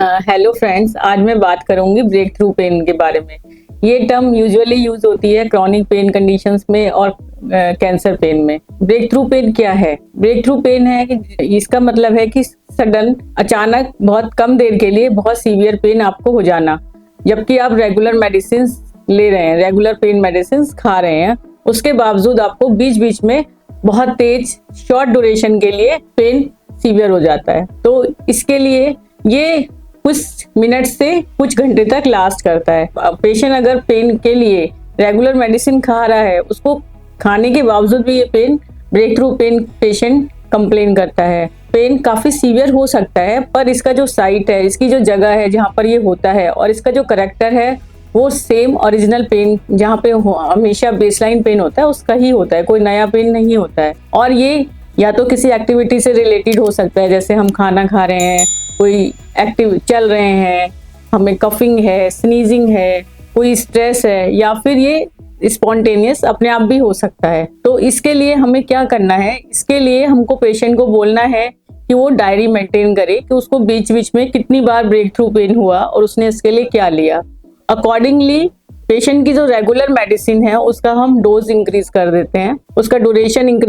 Hello friends, आज मैं बात करूंगी ब्रेक थ्रू पेन के बारे में। ये टर्म यूजुअली यूज होती है क्रॉनिक पेन कंडीशंस में और कैंसर पेन में। ब्रेक थ्रू पेन क्या है? ब्रेक थ्रू पेन है कि इसका मतलब है कि सडन, अचानक, बहुत कम देर के लिए बहुत सीवियर पेन आपको हो जाना, जबकि आप रेगुलर मेडिसिन ले रहे हैं, रेगुलर पेन मेडिसिन खा रहे हैं, उसके बावजूद आपको बीच बीच में बहुत तेज शॉर्ट ड्यूरेशन के लिए पेन सीवियर हो जाता है। तो इसके लिए ये कुछ मिनट से कुछ घंटे तक लास्ट करता है। पेशेंट अगर पेन के लिए रेगुलर मेडिसिन खा रहा है, उसको खाने के बावजूद भी ये pain, break through pain patient complain करता है। पेन काफी सीवियर हो सकता है, पर इसका जो साइट है, इसकी जो जगह है जहाँ पर ये होता है, और इसका जो करेक्टर है वो सेम ओरिजिनल पेन जहाँ पे हमेशा बेसलाइन पेन होता है उसका ही होता है, कोई नया पेन नहीं होता है। और ये या तो किसी एक्टिविटी से रिलेटेड हो सकता है, जैसे हम खाना खा रहे हैं, कोई एक्टिव चल रहे हैं, हमें कफिंग है, स्नीजिंग है, कोई स्ट्रेस है, या फिर ये स्पॉन्टेनियस अपने आप भी हो सकता है। तो इसके लिए हमें क्या करना है? इसके लिए हमको पेशेंट को बोलना है कि वो डायरी मेंटेन करे कि उसको बीच बीच में कितनी बार ब्रेक थ्रू पेन हुआ और उसने इसके लिए क्या लिया। अकॉर्डिंगली पेशेंट की जो रेगुलर मेडिसिन है उसका हम डोज इंक्रीज कर देते हैं, उसका ड्यूरेशन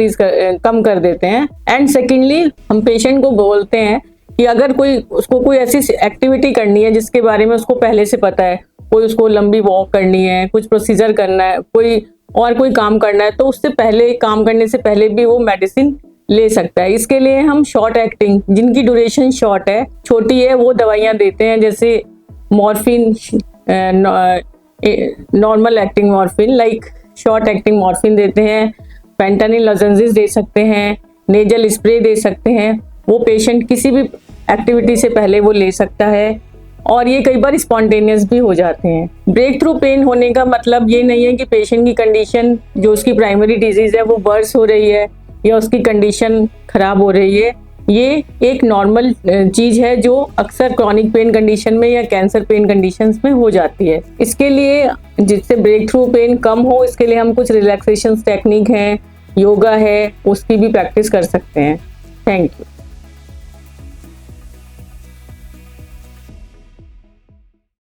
कम कर देते हैं। एंड सेकेंडली हम पेशेंट को बोलते हैं कि अगर उसको कोई ऐसी एक्टिविटी करनी है जिसके बारे में उसको पहले से पता है, कोई उसको लंबी वॉक करनी है, कुछ प्रोसीजर करना है, कोई काम करना है, तो उससे पहले, काम करने से पहले भी वो मेडिसिन ले सकता है। इसके लिए हम शॉर्ट एक्टिंग, जिनकी ड्यूरेशन शॉर्ट है, छोटी है, वो दवाइयाँ देते हैं, जैसे morphine, normal acting morphine, like short acting morphine देते हैं, फेंटानिल लॉजेंसेस दे सकते हैं, नेजल स्प्रे दे सकते हैं। वो पेशेंट किसी भी एक्टिविटी से पहले वो ले सकता है, और ये कई बार स्पॉन्टेनियस भी हो जाते हैं। ब्रेक थ्रू पेन होने का मतलब ये नहीं है कि पेशेंट की कंडीशन, जो उसकी प्राइमरी डिजीज है, वो वर्स हो रही है या उसकी कंडीशन खराब हो रही है। ये एक नॉर्मल चीज है जो अक्सर क्रॉनिक पेन कंडीशन में या कैंसर पेन कंडीशंस में हो जाती है। इसके लिए, जिससे ब्रेक थ्रू पेन कम हो, इसके लिए हम कुछ रिलैक्सेशन टेक्निक हैं, योगा है, उसकी भी प्रैक्टिस कर सकते हैं। Thank you.